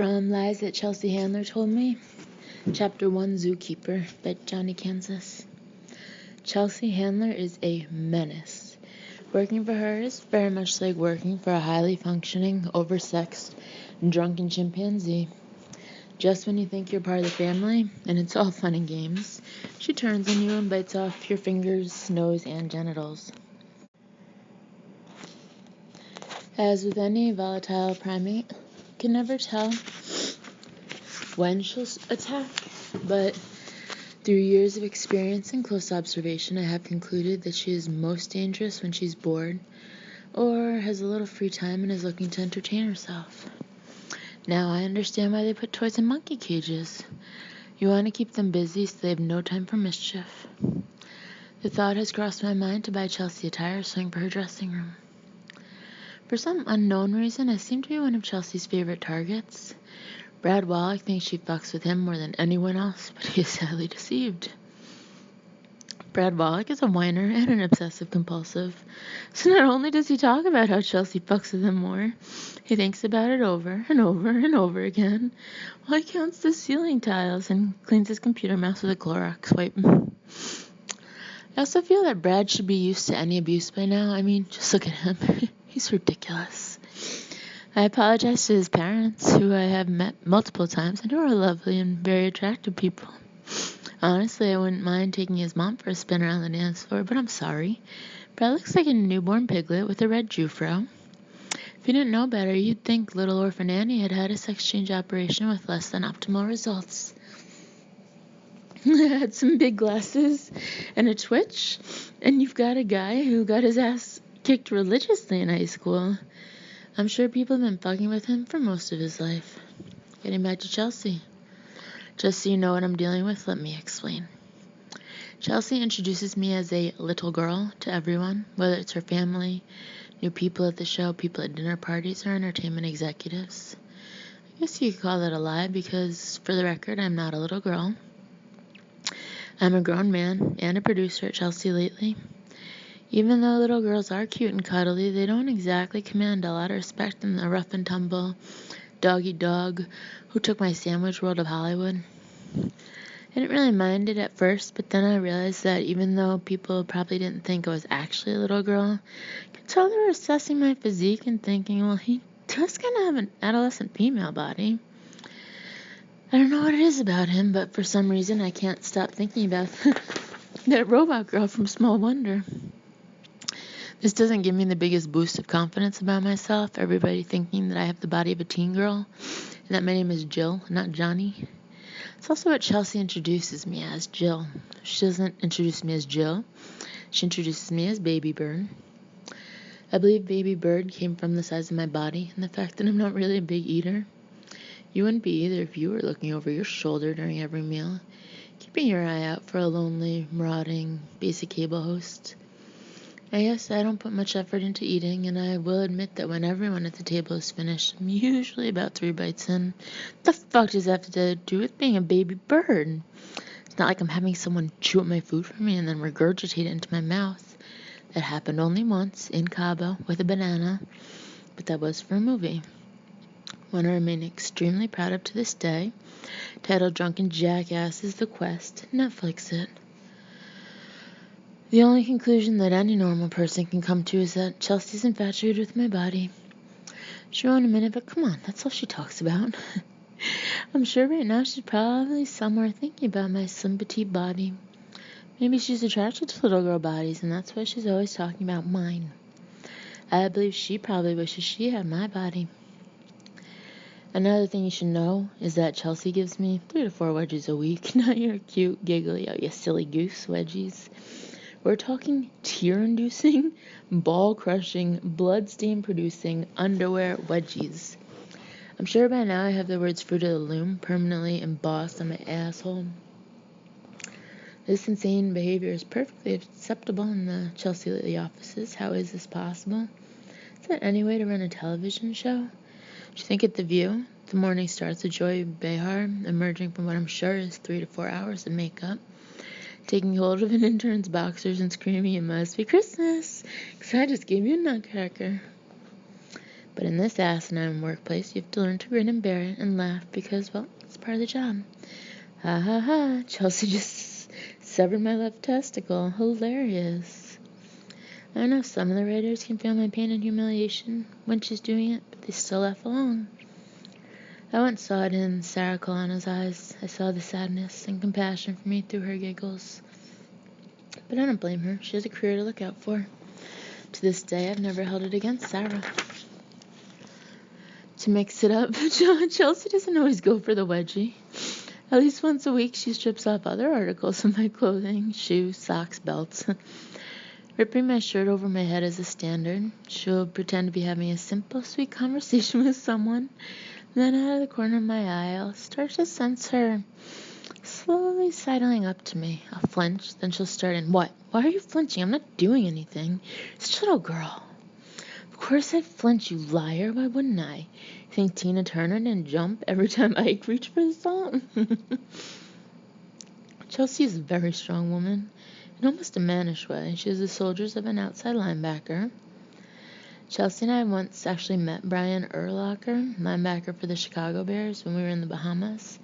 From Lies That Chelsea Handler Told Me, Chapter 1, Zookeeper, by Johnny Kansas. Chelsea Handler is a menace. Working for her is very much like working for a highly functioning, oversexed, and drunken chimpanzee. Just when you think you're part of the family, and it's all fun and games, she turns on you and bites off your fingers, nose, and genitals. As with any volatile primate, you can never tell when she'll attack, but through years of experience and close observation, I have concluded that she is most dangerous when she's bored or has a little free time and is looking to entertain herself. Now I understand why they put toys in monkey cages. You want to keep them busy so they have no time for mischief. The thought has crossed my mind to buy Chelsea a tire swing for her dressing room. For some unknown reason, I seem to be one of Chelsea's favorite targets. Brad Wallach thinks she fucks with him more than anyone else, but he is sadly deceived. Brad Wallach is a whiner and an obsessive-compulsive, so not only does he talk about how Chelsea fucks with him more, he thinks about it over and over and over again while he counts the ceiling tiles and cleans his computer mouse with a Clorox wipe. I also feel that Brad should be used to any abuse by now. I mean, just look at him. He's ridiculous. I apologize to his parents, who I have met multiple times and who are lovely and very attractive people. Honestly, I wouldn't mind taking his mom for a spin around the dance floor, but I'm sorry. Brad looks like a newborn piglet with a red Jufro. If you didn't know better, you'd think little orphan Annie had had a sex change operation with less than optimal results. I had some big glasses and a twitch, and you've got a guy who got his ass kicked religiously in high school. I'm sure people have been fucking with him for most of his life. Getting back to Chelsea. Just so you know what I'm dealing with, let me explain. Chelsea introduces me as a little girl to everyone, whether it's her family, new people at the show, people at dinner parties, or entertainment executives. I guess you could call that a lie because, for the record, I'm not a little girl. I'm a grown man and a producer at Chelsea lately. Even though little girls are cute and cuddly, they don't exactly command a lot of respect in the rough and tumble dog who took my sandwich world of Hollywood. I didn't really mind it at first, but then I realized that even though people probably didn't think I was actually a little girl, I could tell they were assessing my physique and thinking, well, he does kind of have an adolescent female body. I don't know what it is about him, but for some reason I can't stop thinking about that robot girl from Small Wonder. This doesn't give me the biggest boost of confidence about myself, everybody thinking that I have the body of a teen girl, and that my name is Jill, not Johnny. It's also what Chelsea introduces me as, Jill. She doesn't introduce me as Jill. She introduces me as Baby Bird. I believe Baby Bird came from the size of my body and the fact that I'm not really a big eater. You wouldn't be either if you were looking over your shoulder during every meal, keeping your eye out for a lonely, marauding, basic cable host. I guess I don't put much effort into eating, and I will admit that when everyone at the table is finished, I'm usually about 3 bites in. What the fuck does that have to do with being a baby bird? It's not like I'm having someone chew up my food for me and then regurgitate it into my mouth. That happened only once, in Cabo, with a banana, but that was for a movie. One I remain extremely proud of to this day, titled Drunken Jackasses: The Quest. Netflix it. The only conclusion that any normal person can come to is that Chelsea's infatuated with my body. She won't admit it, but come on, that's all she talks about. I'm sure right now she's probably somewhere thinking about my slim petite body. Maybe she's attracted to little girl bodies, and that's why she's always talking about mine. I believe she probably wishes she had my body. Another thing you should know is that Chelsea gives me 3 to 4 wedgies a week, not your cute, giggly, oh, you silly goose wedgies. We're talking tear-inducing, ball-crushing, blood-stain-producing underwear wedgies. I'm sure by now I have the words Fruit of the Loom permanently embossed on my asshole. This insane behavior is perfectly acceptable in the Chelsea Lately offices. How is this possible? Is that any way to run a television show? Do you think at The View, the morning starts with Joy Behar emerging from what I'm sure is 3 to 4 hours of makeup, taking hold of an intern's boxers and screaming, "It must be Christmas, 'cause I just gave you a nutcracker." But in this asinine workplace, you have to learn to grin and bear it and laugh because, well, it's part of the job. Ha ha ha, Chelsea just severed my left testicle. Hilarious. I know some of the writers can feel my pain and humiliation when she's doing it, but they still laugh along. I once saw it in Sarah Kalana's eyes. I saw the sadness and compassion for me through her giggles. But I don't blame her. She has a career to look out for. To this day, I've never held it against Sarah. To mix it up, Chelsea doesn't always go for the wedgie. At least once a week, she strips off other articles of my clothing, shoes, socks, belts. Ripping my shirt over my head is a standard. She'll pretend to be having a simple, sweet conversation with someone. Then out of the corner of my eye, I'll start to sense her slowly sidling up to me. I'll flinch, then she'll start in, "What? Why are you flinching? I'm not doing anything. It's a little girl." Of course I'd flinch, you liar. Why wouldn't I? You think Tina Turner didn't jump every time Ike reached for the salt? Chelsea is a very strong woman, in almost a mannish way. She has the soldiers of an outside linebacker. Chelsea and I once actually met Brian Urlacher, linebacker for the Chicago Bears, when we were in the Bahamas,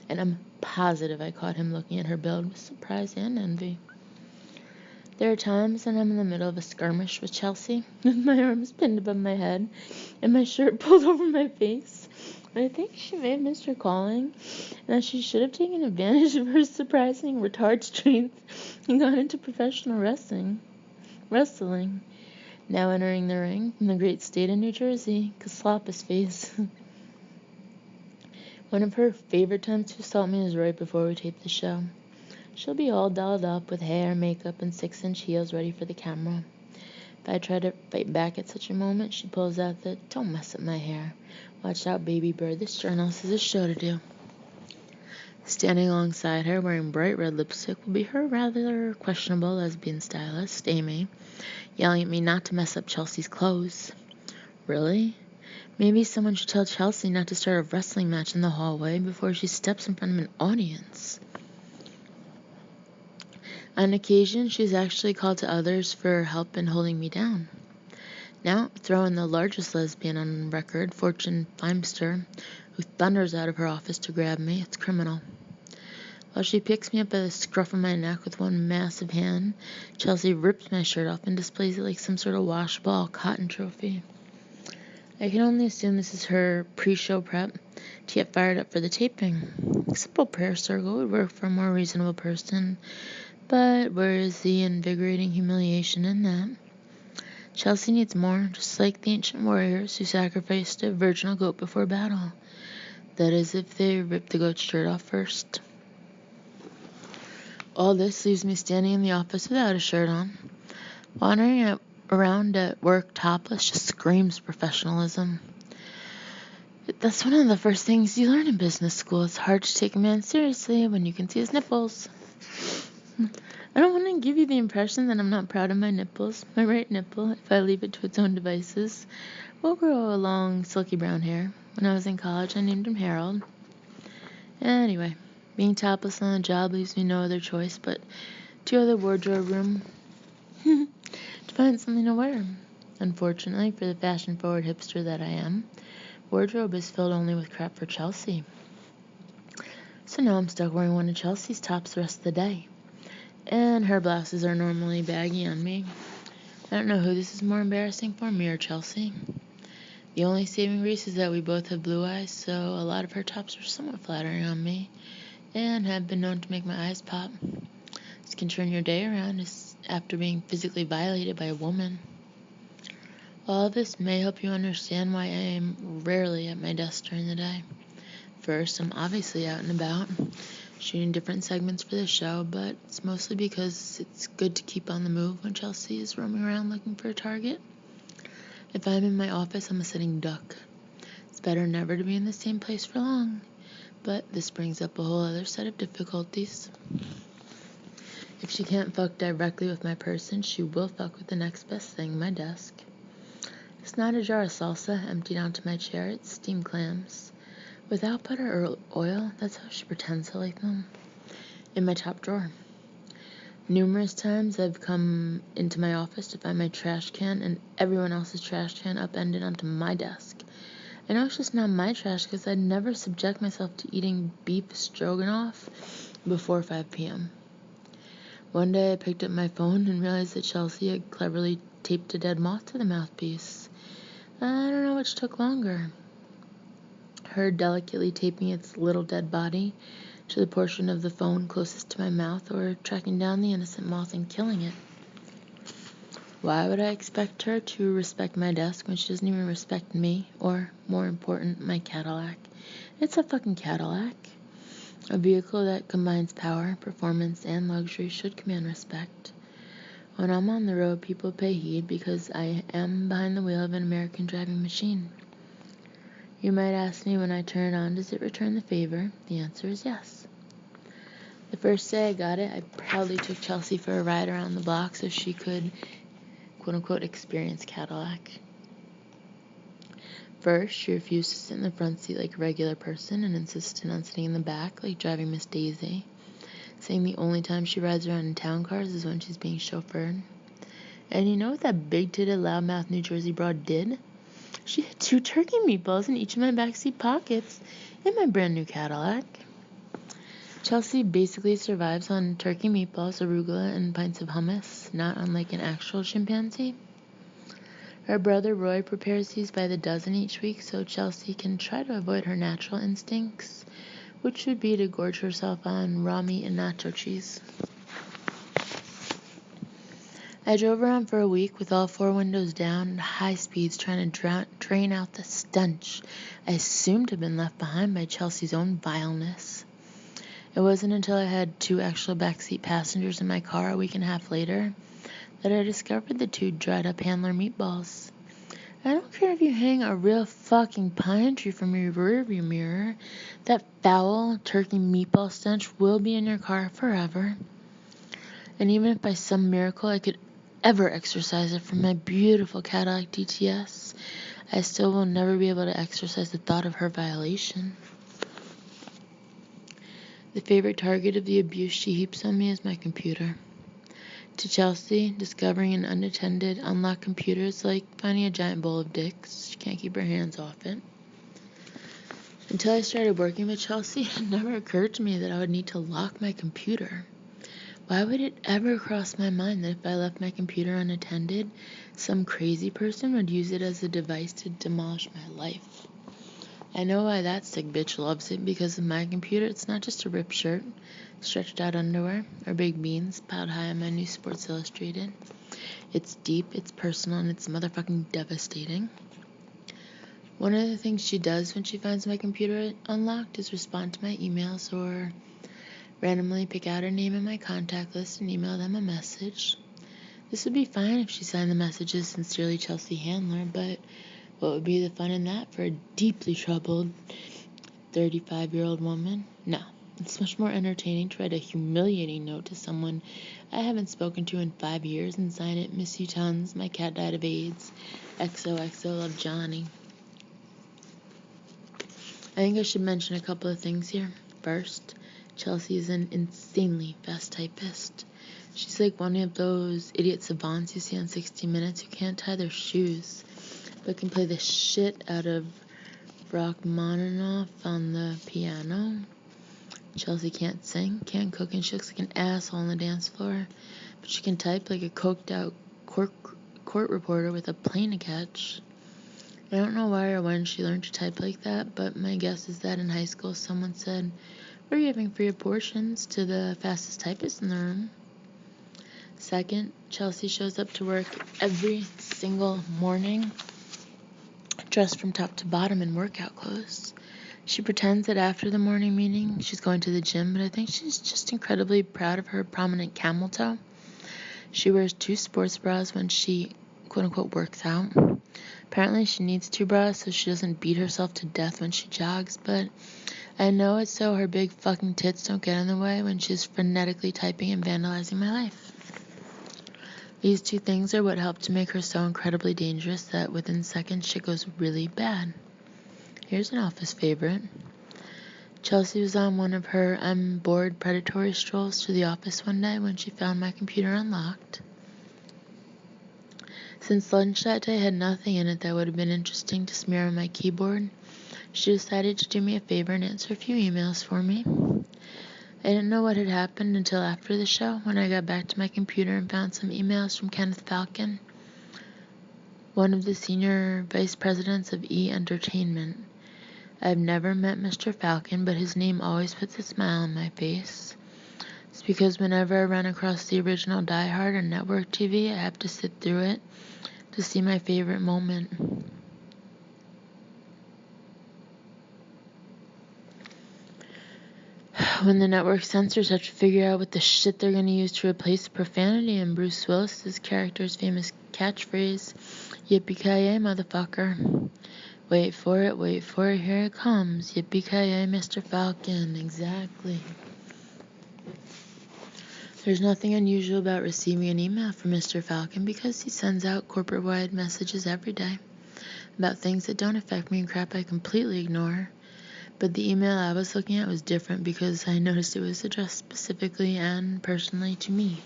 and I'm positive I caught him looking at her build with surprise and envy. There are times when I'm in the middle of a skirmish with Chelsea, with my arms pinned above my head and my shirt pulled over my face. And I think she may have missed her calling, and that she should have taken advantage of her surprising retard strength and gone into professional wrestling. Now entering the ring from the great state of New Jersey, Kaslopis face. One of her favorite times to assault me is right before we tape the show. She'll be all dolled up with hair, makeup, and 6-inch heels ready for the camera. If I try to fight back at such a moment, she pulls out the "Don't mess up my hair. Watch out, baby bird. This journalist has a show to do." Standing alongside her, wearing bright red lipstick, will be her rather questionable lesbian stylist, Amy, yelling at me not to mess up Chelsea's clothes. Really? Maybe someone should tell Chelsea not to start a wrestling match in the hallway before she steps in front of an audience. On occasion, she's actually called to others for help in holding me down. Now, throw in the largest lesbian on record, Fortune Feimster, who thunders out of her office to grab me. It's criminal. While she picks me up by the scruff of my neck with one massive hand, Chelsea rips my shirt off and displays it like some sort of wash ball cotton trophy. I can only assume this is her pre-show prep to get fired up for the taping. A simple prayer circle would work for a more reasonable person, but where is the invigorating humiliation in that? Chelsea needs more, just like the ancient warriors who sacrificed a virginal goat before battle. That is, if they ripped the goat's shirt off first. All this leaves me standing in the office without a shirt on. Wandering around at work topless just screams professionalism. But that's one of the first things you learn in business school. It's hard to take a man seriously when you can see his nipples. I don't want to give you the impression that I'm not proud of my nipples. My right nipple, if I leave it to its own devices, will grow a long, silky brown hair. When I was in college, I named him Harold. Anyway, being topless on the job leaves me no other choice but to go to the wardrobe room to find something to wear. Unfortunately, for the fashion-forward hipster that I am, wardrobe is filled only with crap for Chelsea. So now I'm stuck wearing one of Chelsea's tops the rest of the day. And her blouses are normally baggy on me. I don't know who this is more embarrassing for, me or Chelsea. The only saving grace is that we both have blue eyes, so a lot of her tops are somewhat flattering on me, and have been known to make my eyes pop. This can turn your day around after being physically violated by a woman. All of this may help you understand why I am rarely at my desk during the day. First, I'm obviously out and about, shooting different segments for the show, but it's mostly because it's good to keep on the move when Chelsea is roaming around looking for a target. If I'm in my office, I'm a sitting duck. It's better never to be in the same place for long, but this brings up a whole other set of difficulties. If she can't fuck directly with my person, she will fuck with the next best thing, my desk. It's not a jar of salsa emptied onto my chair, it's steamed clams. Without butter or oil, that's how she pretends to like them. In my top drawer. Numerous times I've come into my office to find my trash can and everyone else's trash can upended onto my desk. I know it's just not my trash because I'd never subject myself to eating beef stroganoff before 5 p.m. One day I picked up my phone and realized that Chelsea had cleverly taped a dead moth to the mouthpiece. I don't know which took longer. Her delicately taping its little dead body to the portion of the phone closest to my mouth, or tracking down the innocent moth and killing it. Why would I expect her to respect my desk when she doesn't even respect me, or, more important, my Cadillac? It's a fucking Cadillac. A vehicle that combines power, performance, and luxury should command respect. When I'm on the road, people pay heed because I am behind the wheel of an American driving machine. You might ask me when I turn it on, does it return the favor? The answer is yes. The first day I got it, I proudly took Chelsea for a ride around the block so she could, quote-unquote, experience Cadillac. First, she refused to sit in the front seat like a regular person and insisted on sitting in the back like driving Miss Daisy, saying the only time she rides around in town cars is when she's being chauffeured. And you know what that big-titted, loudmouth New Jersey broad did? She had 2 turkey meatballs in each of my backseat pockets in my brand new Cadillac. Chelsea basically survives on turkey meatballs, arugula, and pints of hummus, not unlike an actual chimpanzee. Her brother Roy prepares these by the dozen each week so Chelsea can try to avoid her natural instincts, which would be to gorge herself on raw meat and nacho cheese. I drove around for a week with all 4 windows down at high speeds trying to drain out the stench I assumed had been left behind by Chelsea's own vileness. It wasn't until I had 2 actual backseat passengers in my car a week and a half later that I discovered the 2 dried-up handler meatballs. I don't care if you hang a real fucking pine tree from your rearview mirror, that foul turkey meatball stench will be in your car forever. And even if by some miracle I could ever exorcise it from my beautiful Cadillac DTS, I still will never be able to exorcise the thought of her violation. The favorite target of the abuse she heaps on me is my computer. To Chelsea, discovering an unattended, unlocked computer is like finding a giant bowl of dicks. She can't keep her hands off it. Until I started working with Chelsea, it never occurred to me that I would need to lock my computer. Why would it ever cross my mind that if I left my computer unattended, some crazy person would use it as a device to demolish my life? I know why that sick bitch loves it, because of my computer, it's not just a ripped shirt, stretched out underwear, or big beans piled high on my new Sports Illustrated. It's deep, it's personal, and it's motherfucking devastating. One of the things she does when she finds my computer unlocked is respond to my emails or randomly pick out her name in my contact list and email them a message. This would be fine if she signed the messages Sincerely Chelsea Handler, but what would be the fun in that for a deeply troubled 35-year-old woman? No, it's much more entertaining to write a humiliating note to someone I haven't spoken to in 5 years and sign it, "Miss you tons, my cat died of AIDS, XOXO, love Johnny." I think I should mention a couple of things here. First, Chelsea is an insanely fast typist. She's like one of those idiot savants you see on 60 Minutes who can't tie their shoes, but can play the shit out of Rachmaninoff on the piano. Chelsea can't sing, can't cook, and she looks like an asshole on the dance floor, but she can type like a coked out court reporter with a plane to catch. I don't know why or when she learned to type like that, but my guess is that in high school someone said, "We're giving free abortions to the fastest typist in the room." Second, Chelsea shows up to work every single morning dressed from top to bottom in workout clothes. She pretends that after the morning meeting she's going to the gym, but I think she's just incredibly proud of her prominent camel toe. She wears 2 sports bras when she, quote-unquote, works out. Apparently she needs 2 bras so she doesn't beat herself to death when she jogs, but I know it's so her big fucking tits don't get in the way when she's frenetically typing and vandalizing my life. These 2 things are what help to make her so incredibly dangerous that within seconds shit goes really bad. Here's an office favorite. Chelsea was on one of her I'm bored predatory strolls to the office one day when she found my computer unlocked. Since lunch that day had nothing in it that would have been interesting to smear on my keyboard, she decided to do me a favor and answer a few emails for me. I didn't know what had happened until after the show when I got back to my computer and found some emails from Kenneth Falcon, one of the senior vice presidents of E! Entertainment. I've never met Mr. Falcon, but his name always puts a smile on my face. It's because whenever I run across the original Die Hard on network TV, I have to sit through it to see my favorite moment. When the network censors have to figure out what the shit they're gonna use to replace profanity in Bruce Willis's character's famous catchphrase, "Yippee-ki-yay, motherfucker." Wait for it, here it comes. Yippee-ki-yay, Mr. Falcon. Exactly. There's nothing unusual about receiving an email from Mr. Falcon because he sends out corporate-wide messages every day about things that don't affect me and crap I completely ignore. But the email I was looking at was different because I noticed it was addressed specifically and personally to me.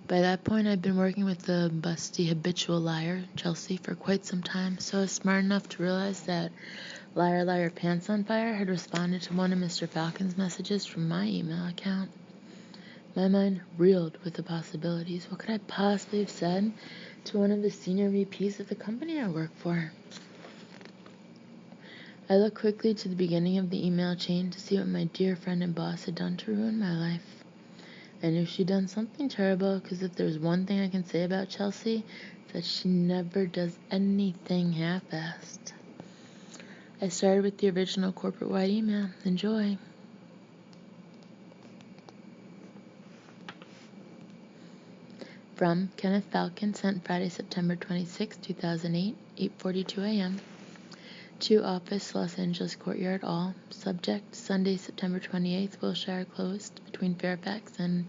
By that point, I'd been working with the busty habitual liar, Chelsea, for quite some time, so I was smart enough to realize that Liar Liar Pants on Fire had responded to one of Mr. Falcon's messages from my email account. My mind reeled with the possibilities. What could I possibly have said to one of the senior VPs of the company I work for? I looked quickly to the beginning of the email chain to see what my dear friend and boss had done to ruin my life. I knew she'd done something terrible, because if there's one thing I can say about Chelsea, it's that she never does anything half-assed. I started with the original corporate-wide email. Enjoy. From Kenneth Falcon, sent Friday, September 26, 2008, 8:42 a.m. To Office, Los Angeles Courtyard, all. Subject, Sunday, September 28th, Wilshire closed between Fairfax and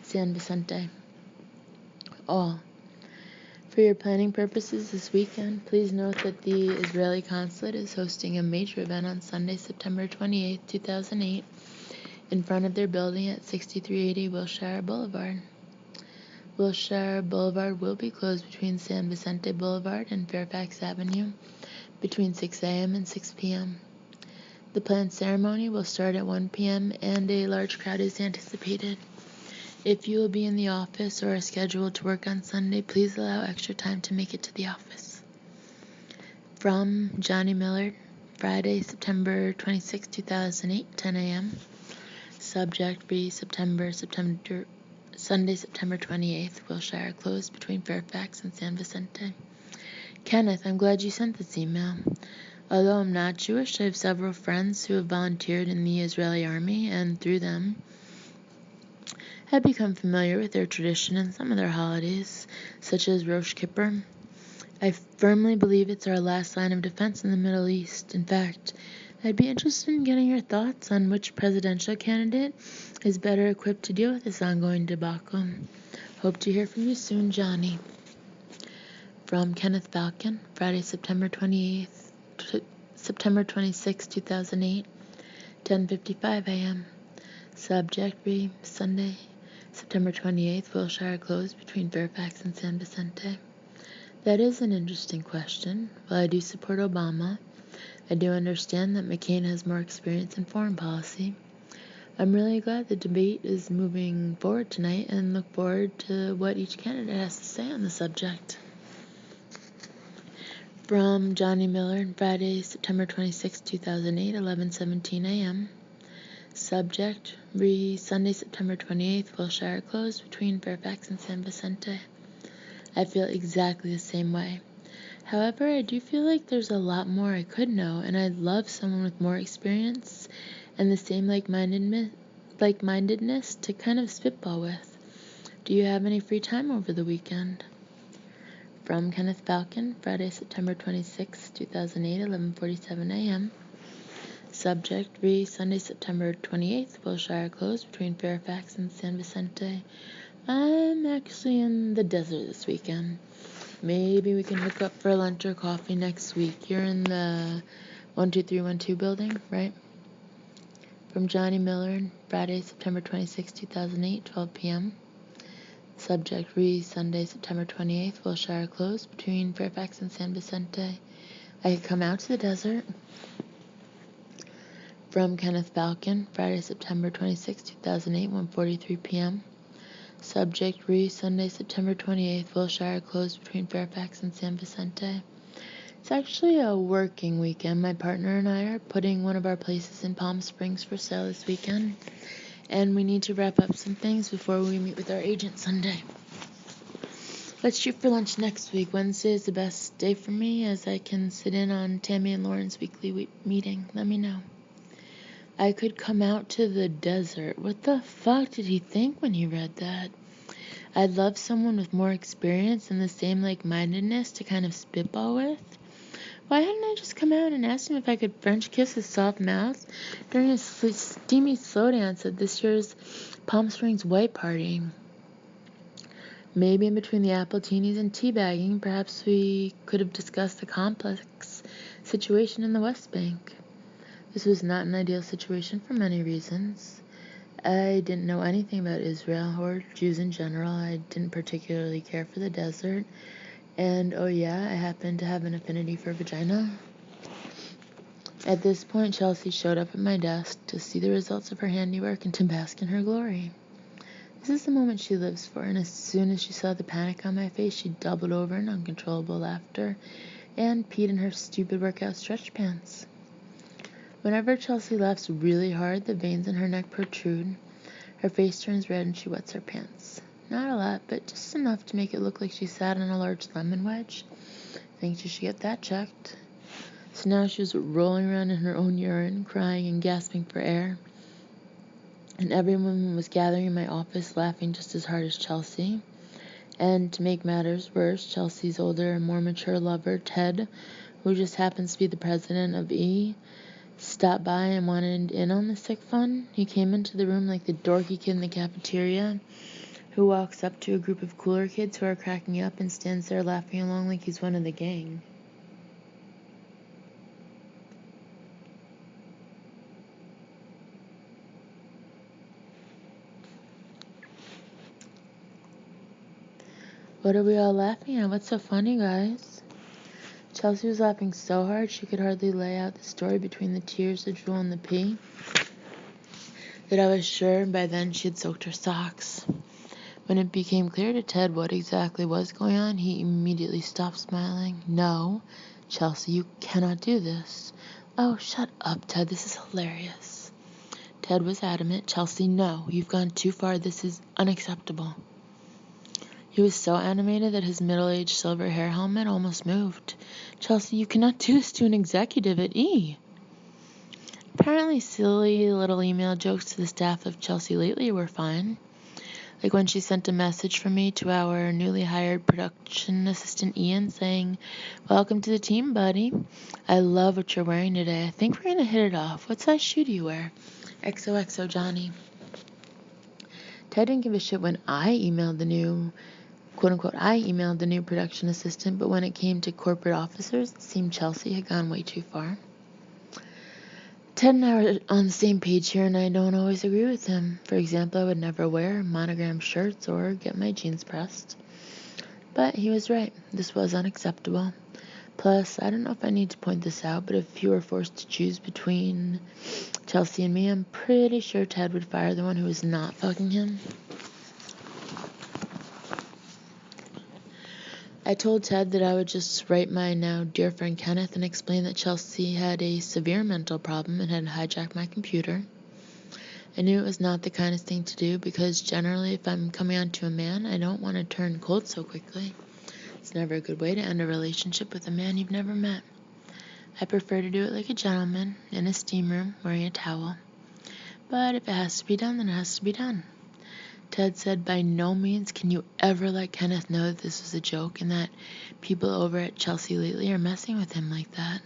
San Vicente. All. For your planning purposes this weekend, please note that the Israeli consulate is hosting a major event on Sunday, September 28th, 2008, in front of their building at 6380 Wilshire Boulevard. Wilshire Boulevard will be closed between San Vicente Boulevard and Fairfax Avenue between 6 a.m. and 6 p.m. The planned ceremony will start at 1 p.m. and a large crowd is anticipated. If you will be in the office or are scheduled to work on Sunday, please allow extra time to make it to the office. From Johnny Millard, Friday, September 26, 2008, 10 a.m. Subject, free Sunday, September 28th, Wilshire closed between Fairfax and San Vicente. Kenneth, I'm glad you sent this email. Although I'm not Jewish, I have several friends who have volunteered in the Israeli army, and through them, have become familiar with their tradition and some of their holidays, such as Rosh Kippur. I firmly believe it's our last line of defense in the Middle East. In fact, I'd be interested in getting your thoughts on which presidential candidate is better equipped to deal with this ongoing debacle. Hope to hear from you soon, Johnny. From Kenneth Falcon, Friday, September 26, 2008, 10:55 a.m. Subject, be Sunday, September 28th, Wilshire closed between Fairfax and San Vicente. That is an interesting question. While I do support Obama, I do understand that McCain has more experience in foreign policy. I'm really glad the debate is moving forward tonight and look forward to what each candidate has to say on the subject. From Johnny Miller, Friday, September 26, 2008, 11:17 a.m. Subject, Sunday, September 28th, Wilshire closed between Fairfax and San Vicente. I feel exactly the same way. However, I do feel like there's a lot more I could know, and I'd love someone with more experience and the same like-mindedness to kind of spitball with. Do you have any free time over the weekend? From Kenneth Falcon, Friday, September 26, 2008, 11:47 a.m. Subject, Sunday, September 28th, Wilshire closed between Fairfax and San Vicente. I'm actually in the desert this weekend. Maybe we can hook up for lunch or coffee next week. You're in the 12312 building, right? From Johnny Miller, Friday, September 26, 2008, 12 p.m. Subject, Sunday, September 28th, Wilshire closed between Fairfax and San Vicente. I could come out to the desert. From Kenneth Falcon, Friday, September 26, 2008, 1:43 p.m. Subject, Sunday, September 28th, Wilshire closed between Fairfax and San Vicente. It's actually a working weekend. My partner and I are putting one of our places in Palm Springs for sale this weekend, and we need to wrap up some things before we meet with our agent Sunday. Let's shoot for lunch next week. Wednesday is the best day for me, as I can sit in on Tammy and Lauren's weekly meeting. Let me know. I could come out to the desert. What the fuck did he think when he read that? I'd love someone with more experience and the same like-mindedness to kind of spitball with. Why hadn't I just come out and asked him if I could French kiss his soft mouth during his steamy slow dance at this year's Palm Springs White Party? Maybe in between the appletinis and teabagging, perhaps we could have discussed the complex situation in the West Bank. This was not an ideal situation for many reasons. I didn't know anything about Israel or Jews in general. I didn't particularly care for the desert. And oh yeah, I happen to have an affinity for vagina. At this point, Chelsea showed up at my desk to see the results of her handiwork and to bask in her glory. This is the moment she lives for, and as soon as she saw the panic on my face, she doubled over in uncontrollable laughter and peed in her stupid workout stretch pants. Whenever Chelsea laughs really hard, the veins in her neck protrude. Her face turns red and she wets her pants. Not a lot, but just enough to make it look like she sat on a large lemon wedge. Think she should get that checked. So now she was rolling around in her own urine, crying and gasping for air. And everyone was gathering in my office laughing just as hard as Chelsea. And to make matters worse, Chelsea's older and more mature lover, Ted, who just happens to be the president of E, stopped by and wanted in on the sick fun. He came into the room like the dorky kid in the cafeteria who walks up to a group of cooler kids who are cracking up and stands there laughing along like he's one of the gang. What are we all laughing at? What's so funny, guys? Chelsea was laughing so hard she could hardly lay out the story between the tears, the drool, and the pee that I was sure by then she had soaked her socks. When it became clear to Ted what exactly was going on, he immediately stopped smiling. No, Chelsea, you cannot do this. Oh, shut up, Ted. This is hilarious. Ted was adamant. Chelsea, no, you've gone too far. This is unacceptable. He was so animated that his middle-aged silver hair helmet almost moved. Chelsea, you cannot do this to an executive at E. Apparently silly little email jokes to the staff of Chelsea lately were fine. Like when she sent a message from me to our newly hired production assistant Ian saying, "Welcome to the team, buddy. I love what you're wearing today. I think we're going to hit it off. What size shoe do you wear? XOXO Johnny." Ted didn't give a shit when I emailed the new, quote-unquote, I emailed the new production assistant, but when it came to corporate officers, it seemed Chelsea had gone way too far. Ted and I were on the same page here, and I don't always agree with him. For example, I would never wear monogram shirts or get my jeans pressed. But he was right. This was unacceptable. Plus, I don't know if I need to point this out, but if you were forced to choose between Chelsea and me, I'm pretty sure Ted would fire the one who was not fucking him. I told Ted that I would just write my now dear friend Kenneth and explain that Chelsea had a severe mental problem and had hijacked my computer. I knew it was not the kindest thing to do because generally if I'm coming on to a man, I don't want to turn cold so quickly. It's never a good way to end a relationship with a man you've never met. I prefer to do it like a gentleman in a steam room wearing a towel. But if it has to be done, then it has to be done. Ted said, by no means can you ever let Kenneth know that this was a joke and that people over at Chelsea lately are messing with him like that.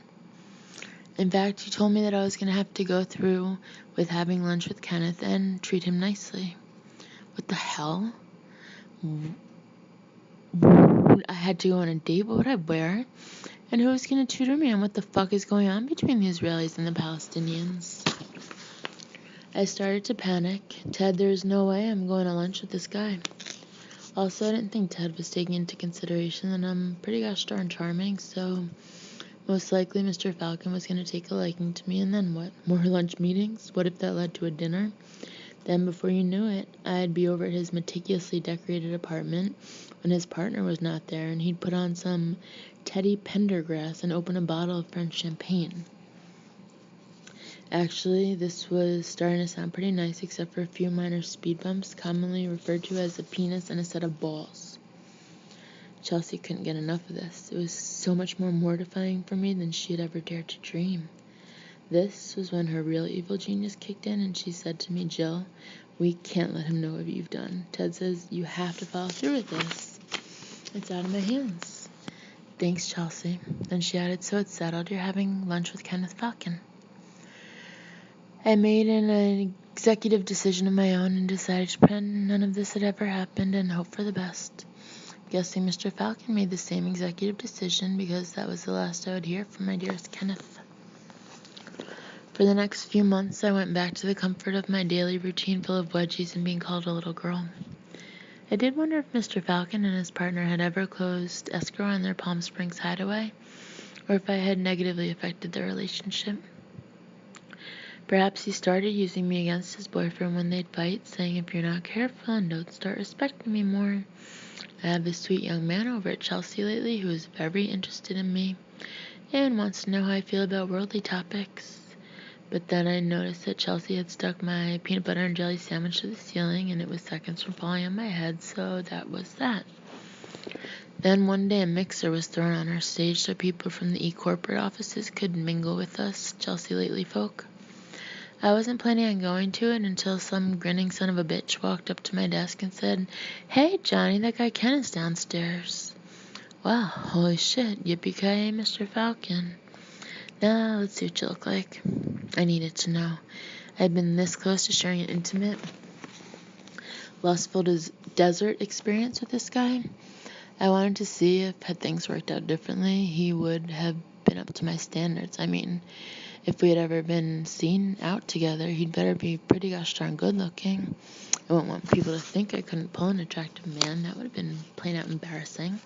In fact, he told me that I was going to have to go through with having lunch with Kenneth and treat him nicely. What the hell? I had to go on a date? What would I wear? And who was going to tutor me on what the fuck is going on between the Israelis and the Palestinians? I started to panic. Ted, there's no way I'm going to lunch with this guy. Also, I didn't think Ted was taking into consideration that I'm pretty gosh darn charming, so most likely Mr. Falcon was going to take a liking to me, and then what? More lunch meetings? What if that led to a dinner? Then, before you knew it, I'd be over at his meticulously decorated apartment when his partner was not there, and he'd put on some Teddy Pendergrass and open a bottle of French champagne. Actually, this was starting to sound pretty nice, except for a few minor speed bumps, commonly referred to as a penis and a set of balls. Chelsea couldn't get enough of this. It was so much more mortifying for me than she had ever dared to dream. This was when her real evil genius kicked in, and she said to me, Jill, we can't let him know what you've done. Ted says you have to follow through with this. It's out of my hands. Thanks, Chelsea. Then she added, so it's settled. You're having lunch with Kenneth Falcon. I made an executive decision of my own and decided to pretend none of this had ever happened and hope for the best. Guessing Mr. Falcon made the same executive decision because that was the last I would hear from my dearest Kenneth. For the next few months, I went back to the comfort of my daily routine full of wedgies and being called a little girl. I did wonder if Mr. Falcon and his partner had ever closed escrow on their Palm Springs hideaway, or if I had negatively affected their relationship. Perhaps he started using me against his boyfriend when they'd fight, saying, if you're not careful and don't start respecting me more. I have this sweet young man over at Chelsea lately who is very interested in me and wants to know how I feel about worldly topics. But then I noticed that Chelsea had stuck my peanut butter and jelly sandwich to the ceiling, and it was seconds from falling on my head, so that was that. Then one day a mixer was thrown on our stage so people from the e-corporate offices could mingle with us Chelsea lately folk. I wasn't planning on going to it until some grinning son of a bitch walked up to my desk and said, hey, Johnny, that guy Ken is downstairs. Wow, holy shit, yippee-ki-yay, Mr. Falcon. Now, let's see what you look like. I needed to know. I had been this close to sharing an intimate, lustful desert experience with this guy. I wanted to see if, had things worked out differently, he would have been up to my standards. I mean, if we had ever been seen out together, he'd better be pretty gosh darn good looking. I wouldn't want people to think I couldn't pull an attractive man. That would have been plain out embarrassing.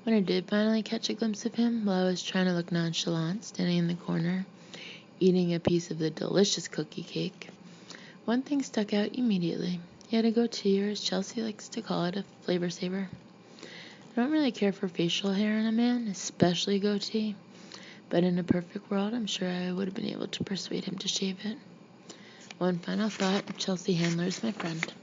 When I did finally catch a glimpse of him, while I was trying to look nonchalant, standing in the corner, eating a piece of the delicious cookie cake, one thing stuck out immediately. He had a goatee, or as Chelsea likes to call it, a flavor saver. I don't really care for facial hair in a man, especially goatee. But in a perfect world, I'm sure I would have been able to persuade him to shave it. One final thought, Chelsea Handler is my friend.